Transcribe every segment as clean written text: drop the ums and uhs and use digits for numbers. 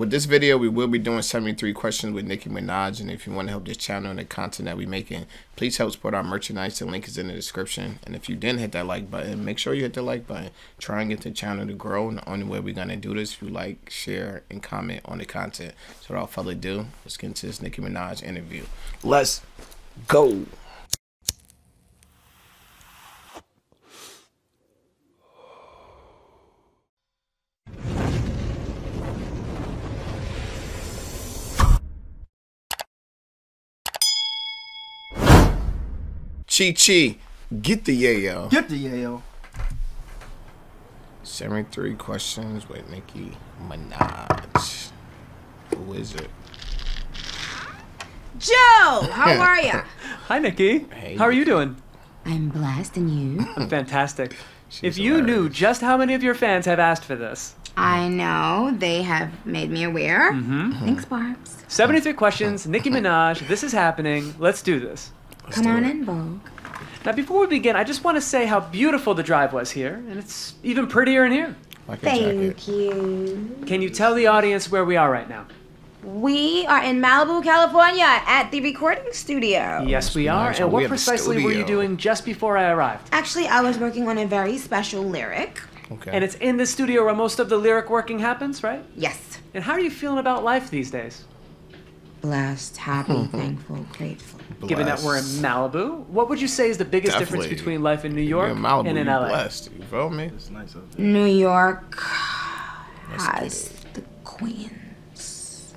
With this video, we will be doing 73 questions with Nicki Minaj, and if you want to help this channel and the content that we're making, please help support our merchandise. The link is in the description. And if you didn't hit that like button, make sure you hit the like button. Try and get the channel to grow, and the only way we're going to do this is if you like, share, and comment on the content. So without further ado, let's get into this Nicki Minaj interview. Let's go. Chi, get the yayo. Get the yayo. 73 questions with Nicki Minaj. Who is it? Joe, how are ya? Hi, Nicki. Hey. How are you doing? I'm blessed, and you? I'm fantastic. She's If you knew hilarious. just how many of your fans have asked for this. I know, they have made me aware. Thanks, Barbs. 73 questions, Nicki Minaj, this is happening. Let's do this. Come on in, Vogue. Now, before we begin, I just want to say how beautiful the drive was here, and it's even prettier in here. Like a jacket. Thank you. Can you tell the audience where we are right now? We are in Malibu, California at the recording studio. Yes, we are. nice. And We what at the precisely were you studio. doing just before I arrived? Actually, I was working on a very special lyric. Okay. And it's in the studio where most of the lyric working happens, right? Yes. And how are you feeling about life these days? Blessed, happy, thankful, grateful. Given that we're in Blessed. Malibu, what would you say is the biggest difference Definitely. between life in New York You're in Malibu, and in you're LA? blessed. You feel me? It's nice out there. New York Let's has get the queens.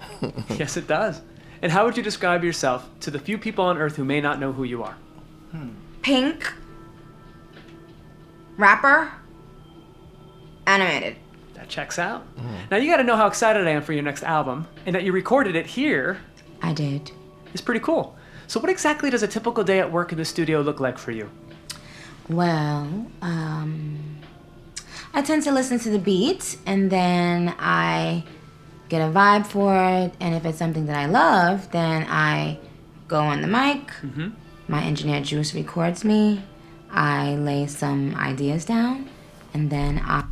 Yes, it does. And how would you describe yourself to the few people on Earth who may not know who you are? Pink, rapper, animated. That checks out. Now, you got to know how excited I am for your next album, and that you recorded it here I did. is pretty cool. So what exactly does a typical day at work in the studio look like for you? Well, I tend to listen to the beat and then I get a vibe for it. And if it's something that I love, then I go on the mic. My engineer Juice records me. I lay some ideas down and then I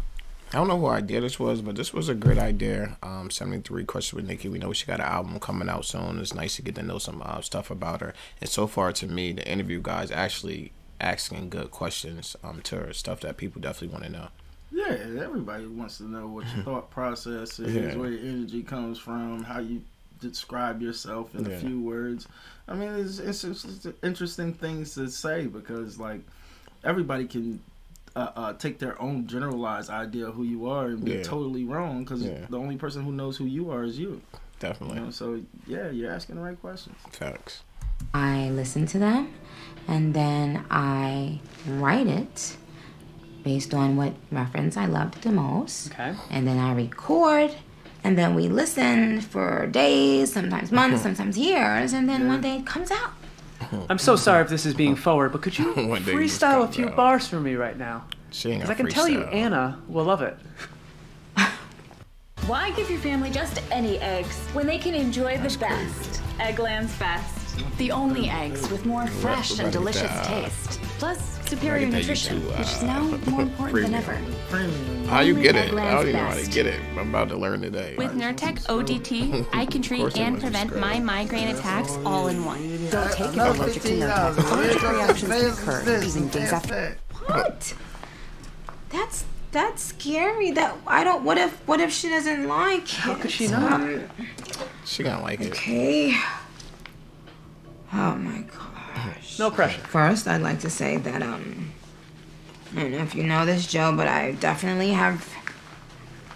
don't know who idea this was, but this was a great idea. 73 questions with Nicki. We know she got an album coming out soon. It's nice to get to know some stuff about her. And so far, to me, the interview guys actually asking good questions to her, stuff that people definitely want to know. Yeah, everybody wants to know what your thought process is, Yeah. where your energy comes from, how you describe yourself in Yeah. a few words. I mean, it's interesting things to say because, like, everybody can take their own generalized idea of who you are and be Yeah. totally wrong because Yeah. the only person who knows who you are is you. Definitely. You know? So, yeah, you're asking the right questions. Facts. I listen to them and then I write it based on what reference I loved the most. Okay. And then I record, and then we listen for days, sometimes months, sometimes years, and then one day it comes out. I'm so sorry if this is being forward, but could you One day it just freestyle a comes few out. bars for me right now? She ain't Because got I can tell you freestyle. Anna will love it. Why give your family just any eggs when they can enjoy the best? Eggland's Best. The only eggs with more fresh and delicious taste. Plus superior Gotta get that nutrition, YouTube, which is now more important than ever. How you Only get it? I Eggland's don't even know how to Best. get it. I'm about to learn today. With Nurtec ODT, I can Of course treat it and must be prevent scrubbed. my migraine attacks all in one. Don't take it allergic to Nurtec. Allergic reactions can occur even days after. What? That's scary. That I don't. What if she doesn't like it? How could she not? She gonna like it. Okay. Oh my gosh. No pressure. First, I'd like to say that I don't know if you know this, Joe, but I definitely have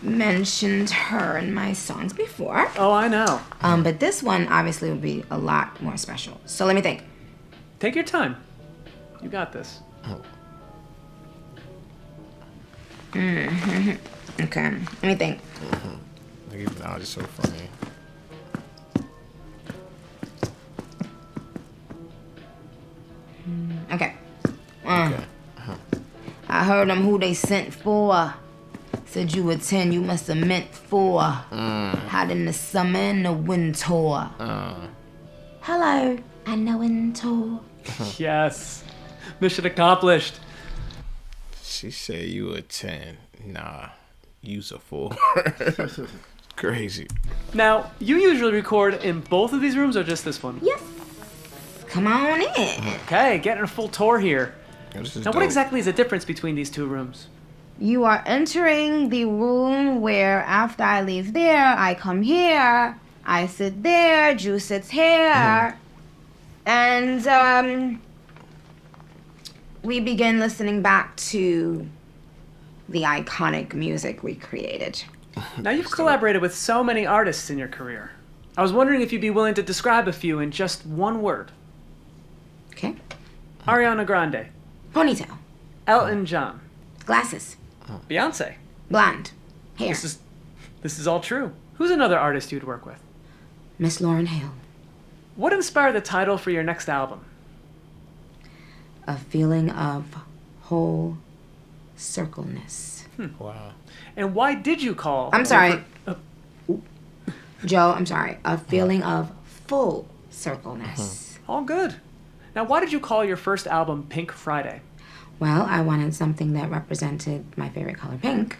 mentioned her in my songs before. Oh, I know. But this one obviously would be a lot more special. So let me think. Take your time. You got this. Okay, let me think. Nicki Minaj is so funny. Okay. Okay. I heard them who they sent for. Said you were 10, you must have meant 4. Hot in the summer and the winter. Hello, I know winter. Yes. Mission accomplished. She said you a 10. Nah, you's a 4. Crazy. Now, you usually record in both of these rooms or just this one? Yes. Come on in. Okay, getting a full tour here. Yeah, this is Now, dope. what exactly is the difference between these two rooms? You are entering the room where after I leave there, I come here, I sit there, Drew sits here, and we begin listening back to the iconic music we created. Now, you've collaborated with so many artists in your career. I was wondering if you'd be willing to describe a few in just one word. Okay? Ariana Grande, Ponytail, Elton John, glasses, Beyonce. blonde, hair, This is all true. Who's another artist you'd work with? Miss Lauryn Hill. What inspired the title for your next album? A feeling of whole circleness. Wow. And why did you call? I'm sorry. Joe, I'm sorry. A feeling of full circleness. All good. Now, why did you call your first album Pink Friday? Well, I wanted something that represented my favorite color, pink.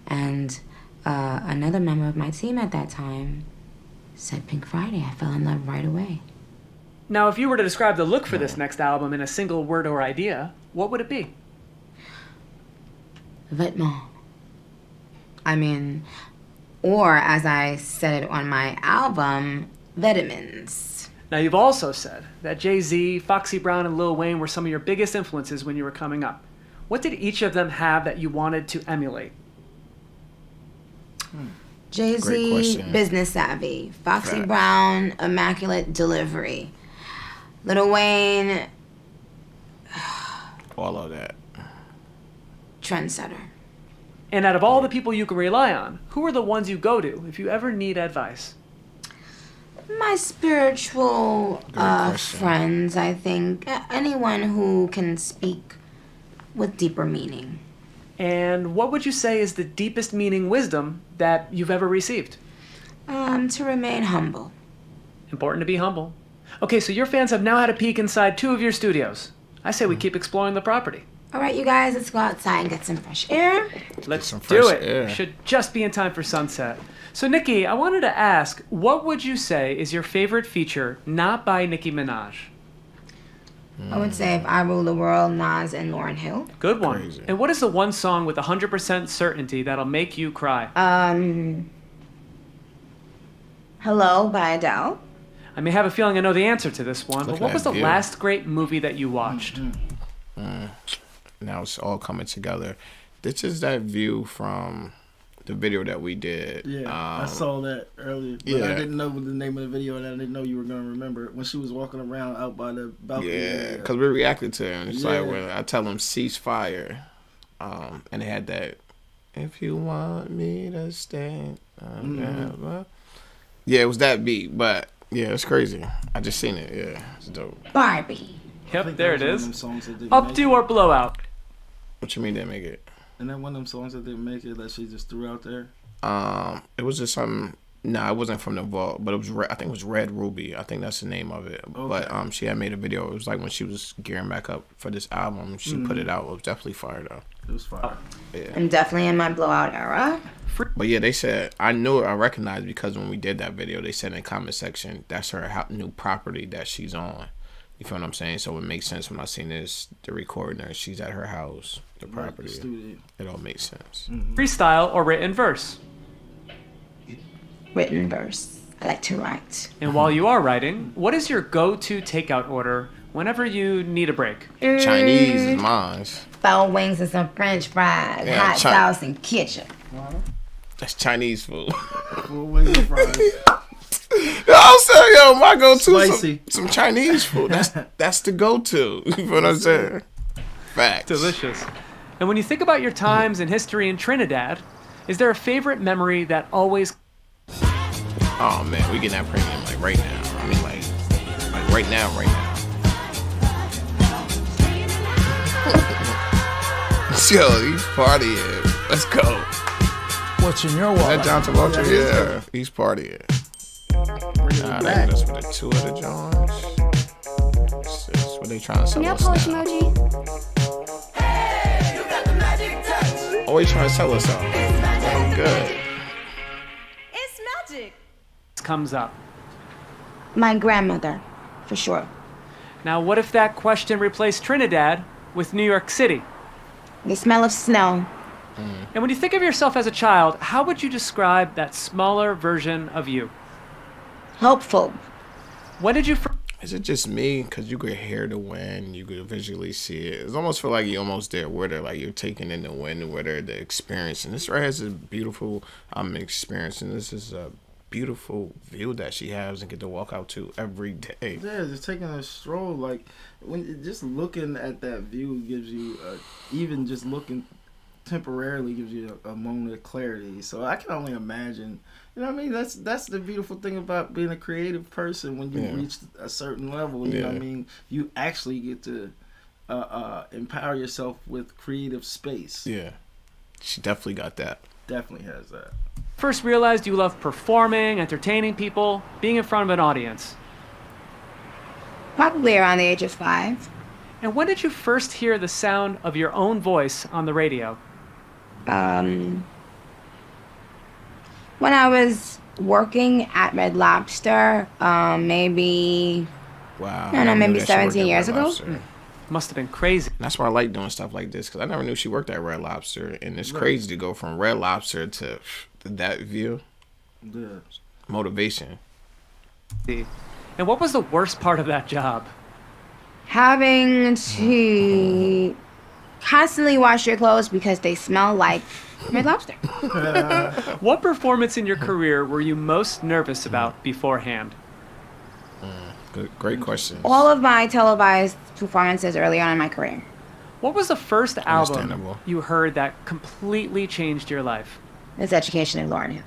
And another member of my team at that time said Pink Friday. I fell in love right away. Now, if you were to describe the look for this next album in a single word or idea, what would it be? Vêtements. I mean, or as I said it on my album, vitamins. Now, you've also said that Jay-Z, Foxy Brown, and Lil Wayne were some of your biggest influences when you were coming up. What did each of them have that you wanted to emulate? Great Jay-Z, question. business savvy. Foxy Facts. Brown, immaculate delivery. Lil Wayne, All of that. trendsetter. And out of all the people you can rely on, who are the ones you go to if you ever need advice? My spiritual question. friends, I think. Anyone who can speak with deeper meaning. And what would you say is the deepest meaning wisdom that you've ever received? To remain humble. Important to be humble. Okay, so your fans have now had a peek inside 2 of your studios. I say we keep exploring the property. All right, you guys, let's go outside and get some fresh air. Let's some do fresh it. air. Should just be in time for sunset. So, Nicki, I wanted to ask, what would you say is your favorite feature not by Nicki Minaj? I would say if I rule the world, Nas and Lauryn Hill. Good one. Crazy. And what is the one song with 100% certainty that'll make you cry? Hello by Adele. I may have a feeling I know the answer to this one, but Look what at was the that view. last great movie that you watched? Now it's all coming together. This is that view from the video that we did. Yeah, I saw that earlier. But I didn't know the name of the video, and I didn't know you were going to remember it. When she was walking around out by the balcony. Yeah, because we reacted to it. And it's Yeah. like when I tell them ceasefire, and they had that, if you want me to stay. Yeah, it was that beat, but yeah, it's crazy. I just seen it. Yeah, it's dope. Barbie. Yep, there it That was one of them is. songs that didn't Up make to it. or blowout? What you mean they make it? And then one of them songs that didn't make it that she just threw out there. It was just something. Nah, it wasn't from the vault, but it was. I think it was Red Ruby. I think that's the name of it. Okay. But she had made a video. It was like when she was gearing back up for this album. She put it out. It was definitely fire though. It was fire. Yeah. I'm definitely in my blowout era. But yeah, they said I knew it. I recognized because when we did that video, they said in the comment section that's her new property that she's on. You feel what I'm saying? So it makes sense when I seen this, the recording her. She's at her house, the property. The studio. It all makes sense. Freestyle or written verse? Written verse. I like to write. And while you are writing, what is your go-to takeout order whenever you need a break? Chinese is mine. Foul wings and some French fries, Yeah, hot sauce and ketchup. That's Chinese food. Full wings and fries. I'm saying, yo, my go-to is Spicy. some Chinese food. That's the go-to. You feel what I'm saying? Facts. Delicious. And when you think about your times in history in Trinidad, is there a favorite memory that always... Oh man, we getting that premium like right now. I mean like right now. Yo, he's partying. Let's go. What's in your That wallet? John Travolta, yeah, he's partying. Bring Nah, it they back. hit us with the 2 of the Johns. That's what they trying to sell Nail us polish now. emoji. Always trying to sell us out. I'm good. It's comes up? My grandmother, for sure. Now, what if that question replaced Trinidad with New York City? The smell of snow. And when you think of yourself as a child, how would you describe that smaller version of you? Hopeful. When did you Is it just me? Because you could hear the wind, you could visually see it. It's almost feel like you're almost there with her, like you're taking in the wind with her, the experience. And this right has a beautiful experience, and this is a beautiful view that she has and get to walk out to every day. Yeah, just taking a stroll, like when just looking at that view gives you, even just looking temporarily gives you a moment of clarity. So I can only imagine. You know what I mean? That's the beautiful thing about being a creative person. When you reach a certain level, you know what I mean? You actually get to empower yourself with creative space. Yeah. She definitely got that. Definitely has that. first realized you loved performing, entertaining people, being in front of an audience? Probably around the age of 5. And when did you first hear the sound of your own voice on the radio? When I was working at Red Lobster, maybe, Wow. I don't know, maybe knew that she worked 17 at years Red ago. Lobster. Must have been crazy. That's why I like doing stuff like this, because I never knew she worked at Red Lobster. And it's crazy to go from Red Lobster to that view. Yeah. Motivation. And what was the worst part of that job? Having to constantly wash your clothes because they smell like Red Lobster. What performance in your career were you most nervous about beforehand? Great question. All of my televised performances early on in my career. What was the first album Understandable. you heard that completely changed your life? It's Education in Lauryn Hill.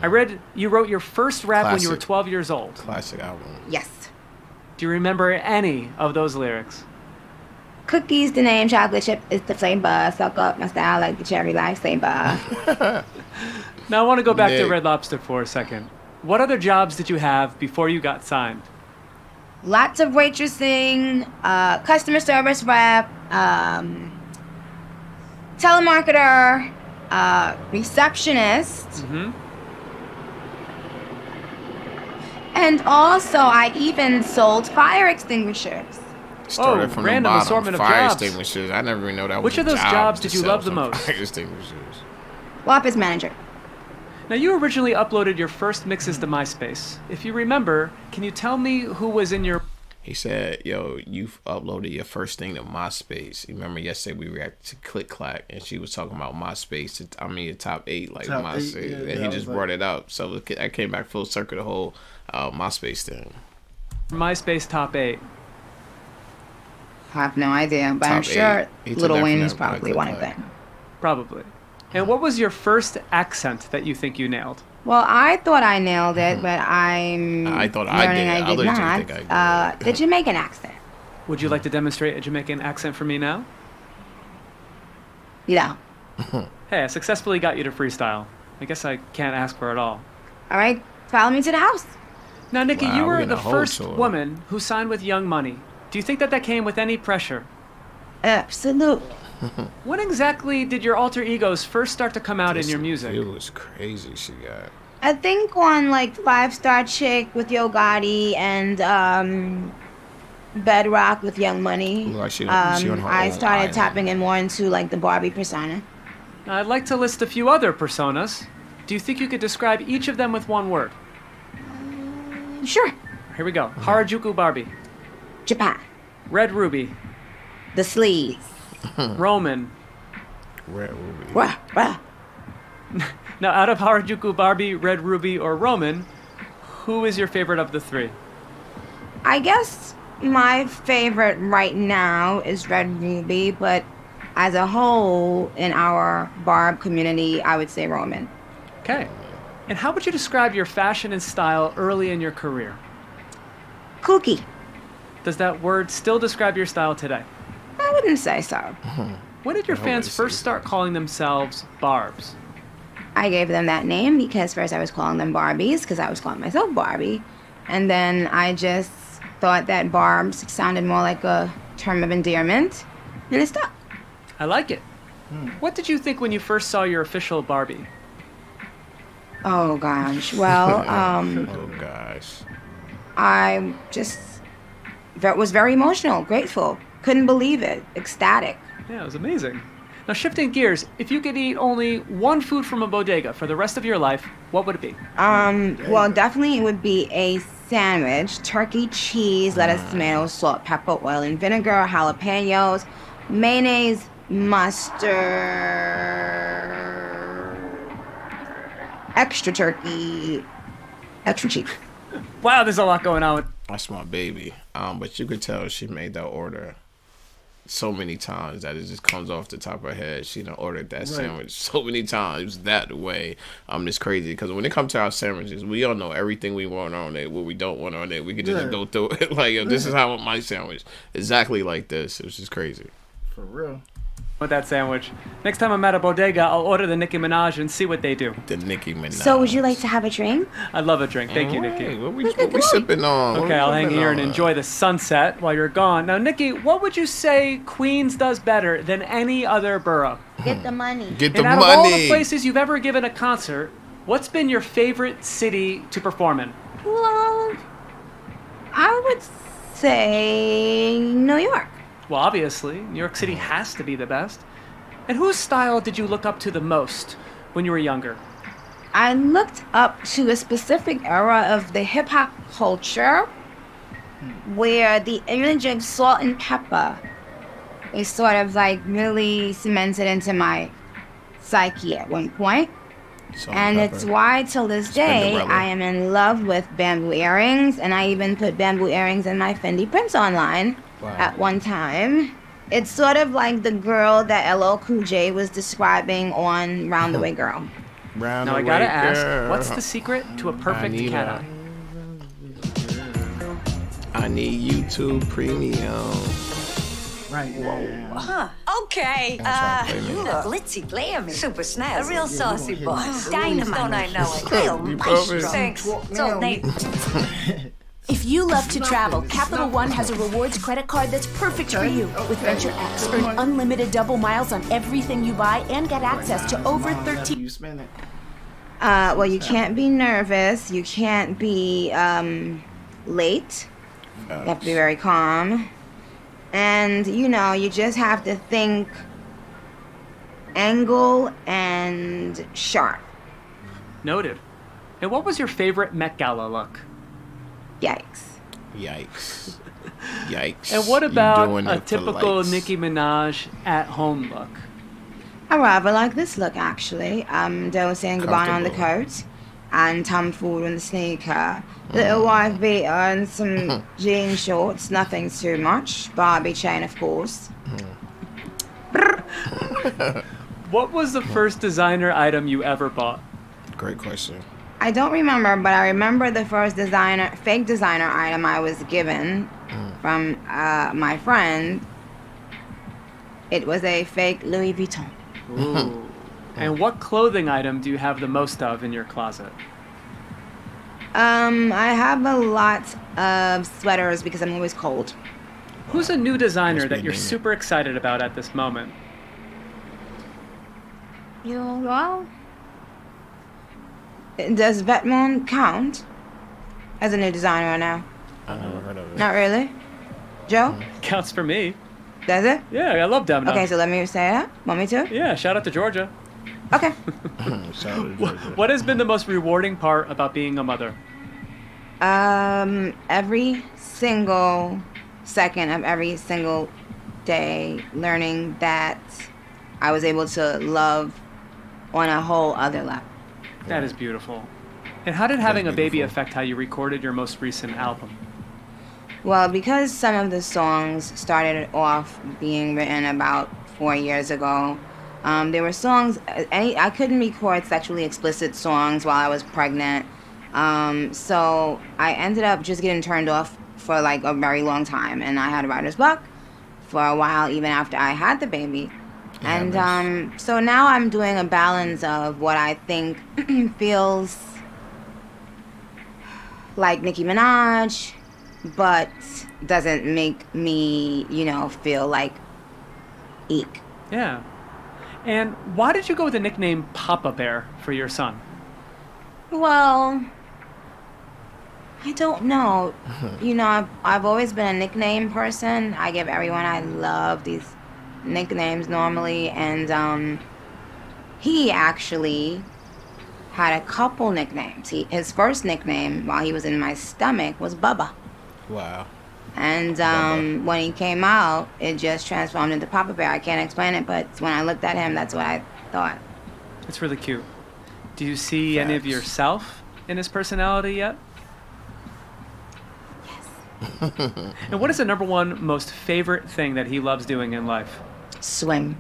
I read you wrote your first rap when you were Classic. 12 years old. Classic album. Yes. Do you remember any of those lyrics? Cookies, the name, chocolate chip is the flavor. Suck up my style like the cherry lifesaver. Now I want to go back to Nick. Red Lobster for a second. What other jobs did you have before you got signed? Lots of waitressing, customer service rep, telemarketer, receptionist. Mm-hmm. And also, I even sold fire extinguishers. Started from random the bottom. assortment of Fire jobs. extinguishers. I never even know that Which was of a those job jobs to did you sell love the some most? Fire extinguishers. Office manager. Now you originally uploaded your first mixes to MySpace. If you remember, can you tell me who was in your... He said, yo, you've uploaded your first thing to MySpace. You remember yesterday we reacted to Click Clack, and she was talking about MySpace. I mean, your top 8, like Top MySpace. 8, yeah, and yeah, he I just was brought it up. So I came back full circle, the whole MySpace thing. MySpace top 8? I have no idea, but I'm Top sure 8. He took Lil that Wayne from is that probably Click one of Clack. them. Probably. And what was your first accent that you think you nailed? Well, I thought I nailed it, but I'm I thought I learning did. I I did legit not. think I did. The Jamaican accent. Would you like to demonstrate a Jamaican accent for me now? Yeah. Hey, I successfully got you to freestyle. I guess I can't ask for it all. All right, follow me to the house. Now, Nicki, Wow, you we're were getting the a whole first tour. woman who signed with Young Money. Do you think that came with any pressure? Absolutely. When exactly did your alter egos first start to come out in your music? It was crazy she got. I think on like 5-Star Chick with Yo Gotti and Bedrock with Young Money, Looked like she on her I own started island. tapping in more into like the Barbie persona. Now, I'd like to list a few other personas. Do you think you could describe each of them with one word? Sure. Here we go. Harajuku Barbie. Japan. Red Ruby. The sleeves. Roman. Red Ruby. Rah, rah. Now, out of Harajuku Barbie, Red Ruby, or Roman, who is your favorite of the three? I guess my favorite right now is Red Ruby, but as a whole in our Barb community, I would say Roman. Okay. And how would you describe your fashion and style early in your career? Kooky. Does that word still describe your style today? I wouldn't say so. When did your I hope fans it first says start calling themselves Barbs? I gave them that name because first I was calling them Barbies because I was calling myself Barbie. And then I just thought that Barbs sounded more like a term of endearment. And it stuck. I like it. What did you think when you first saw your official Barbie? Oh gosh. Well, Oh gosh. I just was very emotional, grateful, couldn't believe it, ecstatic. Yeah, it was amazing. Now, shifting gears, if you could eat only one food from a bodega for the rest of your life, what would it be? Well, definitely it would be a sandwich, turkey, cheese, lettuce, tomato, salt, pepper, oil, and vinegar, jalapenos, mayonnaise, mustard, extra turkey, extra cheese. Wow, there's a lot going on. That's my baby. But you could tell she made that order so many times that it just comes off the top of her head. She done ordered that sandwich so many times that way. It's crazy because when it comes to our sandwiches, we all know everything we want on it, what we don't want on it. We could just go through it. Like, yo, this is how I want my sandwich. Exactly like this. It was just crazy. For real. With that sandwich. Next time I'm at a bodega, I'll order the Nicki Minaj and see what they do. The Nicki Minaj. So would you like to have a drink? I'd love a drink. Thank you, Nicki. What we sipping on? Okay, I'll hang here and enjoy the sunset while you're gone. Now, Nicki, what would you say Queens does better than any other borough? Get the money. Get the And out money. of all the places you've ever given a concert, what's been your favorite city to perform in? Well, I would say New York. Well, obviously, New York City has to be the best. And whose style did you look up to the most when you were younger? I looked up to a specific era of the hip-hop culture where the image of salt and pepper is sort of like really cemented into my psyche at one point. And it's why till this day I am in love with bamboo earrings, and I even put bamboo earrings in my Fendi prints online at one time. It's sort of like the girl that LL Cool J was describing on Round the Way Girl. Now I gotta ask, what's the secret to a perfect cat eye? I need YouTube Premium. Right. Whoa. Huh. Okay. You look glitzy, glammy. Super snazzy. A real saucy boy. Dynamite. Don't I know it? Real maestro. Thanks. So, Nate. If you love to travel, Capital One has a rewards credit card that's perfect for you. With Venture X, earn unlimited double miles on everything you buy and get access to over 13. You spend it. Well, you can't be nervous. You can't be late. You have to be very calm. And, you know, you just have to think angle and sharp. Noted. And what was your favorite Met Gala look? Yikes. Yikes. Yikes. And what about doing a it for typical likes. Nicki Minaj at-home look? I rather like this look, actually. They were saying goodbye on the coat, and Tom Ford on the sneaker, little white beater and some jean shorts, nothing too much. Barbie chain, of course. What was the first designer item you ever bought? Great question. I don't remember, but I remember the first fake designer item I was given from my friend. It was a fake Louis Vuitton. Ooh. And what clothing item do you have the most of in your closet? I have a lot of sweaters because I'm always cold. Who's a new designer that you're super excited about at this moment? Well, does Vetements count as a new designer right now? I never heard of it. Not really. Joe? Counts for me. Does it? Yeah, I love Demno. Okay, so let me say that. Want me to? Yeah, shout out to Georgia. Okay. What has been the most rewarding part about being a mother? Every single second of every single day, learning that I was able to love on a whole other level. That is beautiful. And how did having a baby affect how you recorded your most recent album? Well, because some of the songs started off being written about 4 years ago, there were songs, I couldn't record sexually explicit songs while I was pregnant. So I ended up just getting turned off for like a very long time. And I had writer's block for a while, even after I had the baby. And so now I'm doing a balance of what I think feels like Nicki Minaj, but doesn't make me, you know, feel like eek. Yeah. And why did you go with the nickname Papa Bear for your son? Well, I don't know. You know, I've always been a nickname person. I give everyone I love these nicknames normally, and he actually had a couple nicknames. His first nickname while he was in my stomach was Bubba. Wow. And when he came out, it just transformed into Papa Bear. I can't explain it, but when I looked at him, that's what I thought. It's really cute. Do you see any of yourself in his personality yet? Yes. And what is the #1 most favorite thing that he loves doing in life? Swim.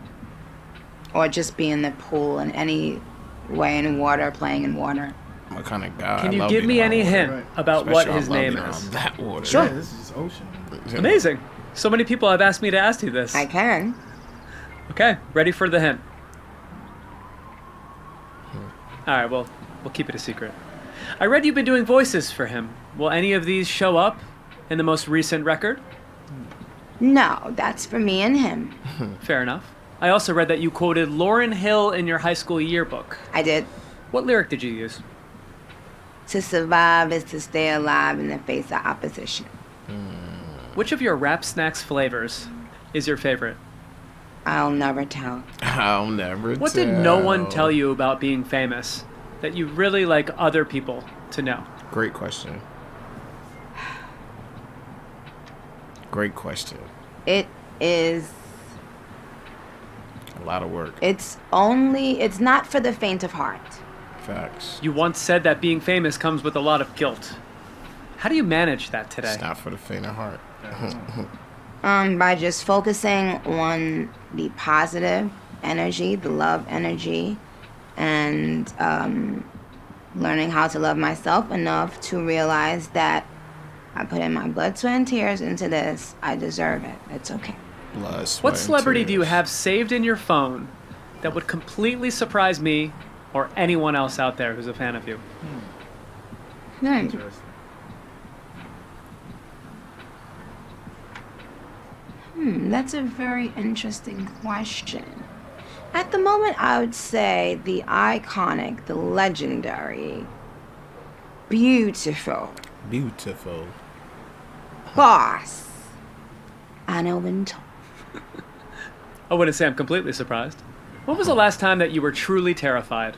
Or just be in the pool in any way in water, playing in water. What kind of guy? Can you give me any hint about what his name is? That water. Sure. Yeah, this is ocean. Amazing. So many people have asked me to ask you this. I can. Okay, ready for the hint. All right, well, we'll keep it a secret. I read you've been doing voices for him. Will any of these show up in the most recent record? No, that's for me and him. Fair enough. I also read that you quoted Lauryn Hill in your high school yearbook. I did. What lyric did you use? To survive is to stay alive in the face of opposition. Which of your Rap Snacks flavors is your favorite? I'll never tell. I'll never What tell. did no one tell you about being famous that you really like other people to know? Great question. Great question. It is... A lot of work. It's not for the faint of heart. Facts. You once said that being famous comes with a lot of guilt. How do you manage that today? It's not for the faint of heart. By just focusing on the positive energy, the love energy, and learning how to love myself enough to realize that I put in my blood, sweat, and tears into this. I deserve it. It's okay. Blood, sweat, What and celebrity do you tears. have saved in your phone that would completely surprise me or anyone else out there who's a fan of you? That's a very interesting question. At the moment, I would say the iconic, the legendary, beautiful boss, Anna Wintour. I wouldn't say I'm completely surprised. When was the last time that you were truly terrified?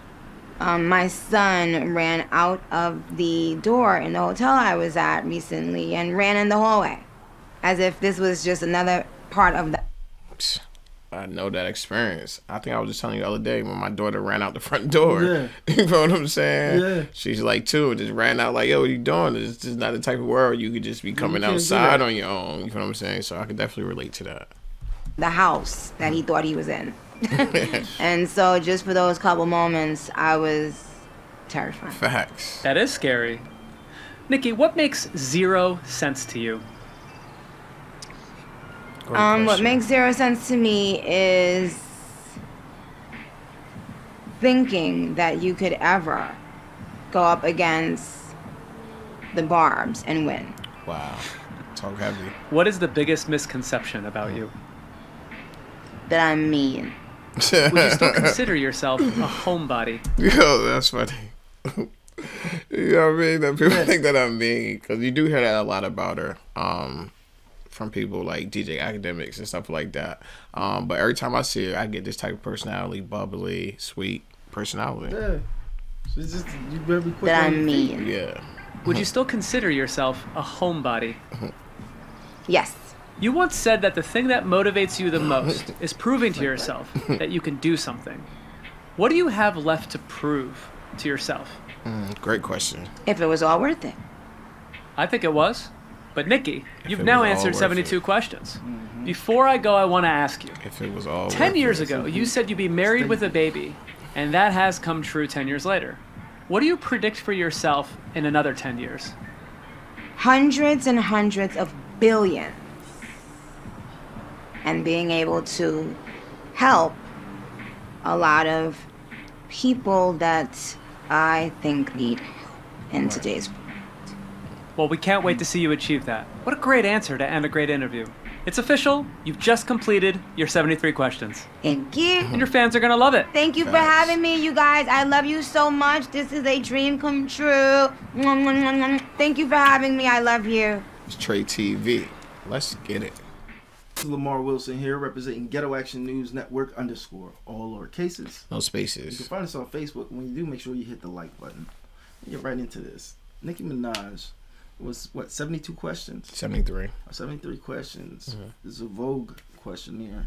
My son ran out of the door in the hotel I was at recently and ran in the hallway, as if this was just another part of the... I know that experience. I think I was just telling you the other day when my daughter ran out the front door. Yeah. You know what I'm saying? Yeah. She's like 2, just ran out like, yo, what you doing? It's just not the type of world you could just be coming outside on your own. You know what I'm saying? So I could definitely relate to that. The house that he thought he was in. And so just for those couple moments, I was terrified. Facts. That is scary. Nicki, what makes 0 sense to you? What makes 0 sense to me is thinking that you could ever go up against the Barbs and win. Wow. Talk heavy. What is the biggest misconception about you? That I'm mean. Would you still consider yourself a homebody? Yo, that's funny. You know what I mean? That people think that I'm mean, because you do hear that a lot about her. From people like DJ Academics and stuff like that. But every time I see her, I get this type of personality, bubbly, sweet personality. Yeah. It's just, you better be quick That on I'm your feet. mean. Yeah. Would you still consider yourself a homebody? Yes. You once said that the thing that motivates you the most is proving to yourself that you can do something. What do you have left to prove to yourself? Great question. If it was all worth it. I think it was. But Nicki, you've it now was all answered worth 72 it. questions. Before I go, I want to ask you. If it was all 10 worth years it. ago, you said you'd be married with a baby, and that has come true 10 years later. What do you predict for yourself in another 10 years? Hundreds and hundreds of billions. And being able to help a lot of people that I think need help in today's world. Well, we can't wait to see you achieve that. What a great answer to end a great interview. It's official. You've just completed your 73 questions. Thank you. And your fans are going to love it. Thank you for having me, you guys. I love you so much. This is a dream come true. Thank you for having me. I love you. It's TRE-TV. Let's get it. This is Lamar Wilson here, representing Ghetto Action News Network _ all lowercases. No You spaces. can find us on Facebook. When you do, make sure you hit the like button. Get right into this. Nicki Minaj was, what, 72 questions? 73. 73 questions. This is a Vogue questionnaire.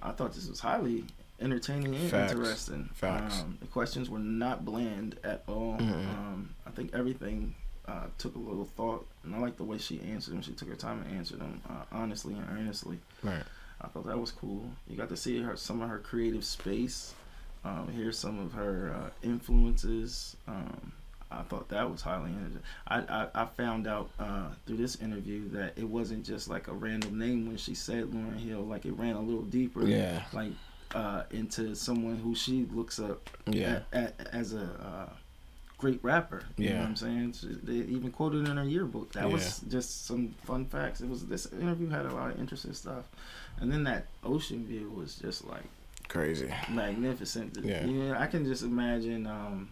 I thought this was highly entertaining and interesting. Facts. The questions were not bland at all. I think everything took a little thought, and I like the way she answered them. She took her time to answer them honestly and earnestly. Right. I thought that was cool. You got to see some of her creative space, hear some of her influences. I thought that was highly interesting. I found out through this interview that it wasn't just like a random name when she said Lauryn Hill. Like, it ran a little deeper. Yeah. Like into someone who she looks up as a great rapper. You know what I'm saying? They even quoted in her yearbook. That was just some fun facts. This interview had a lot of interesting stuff. And then that ocean view was just like crazy, magnificent. Yeah. I can just imagine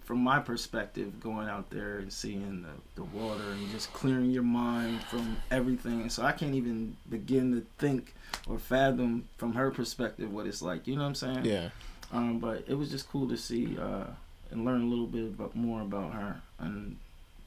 from my perspective, going out there and seeing the water and just clearing your mind from everything. So I can't even begin to think or fathom from her perspective what it's like. You know what I'm saying? Yeah. But it was just cool to see and learn a little bit more about her. And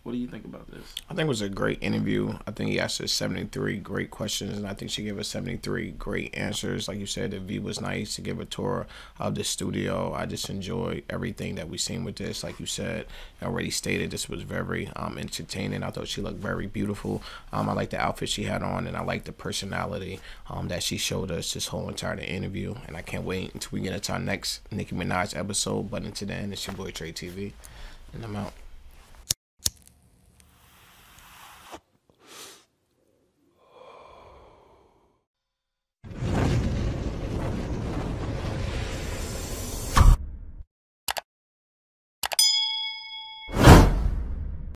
what do you think about this? I think it was a great interview. I think he asked us 73 great questions, and I think she gave us 73 great answers. Like you said, the view was nice. To give a tour of the studio, I just enjoyed everything that we seen with this. Like you said, I already stated, this was very entertaining. I thought she looked very beautiful. I like the outfit she had on, and I like the personality that she showed us this whole entire interview. And I can't wait until we get into our next Nicki Minaj episode. But until then, it's your boy TRE-TV, and I'm out.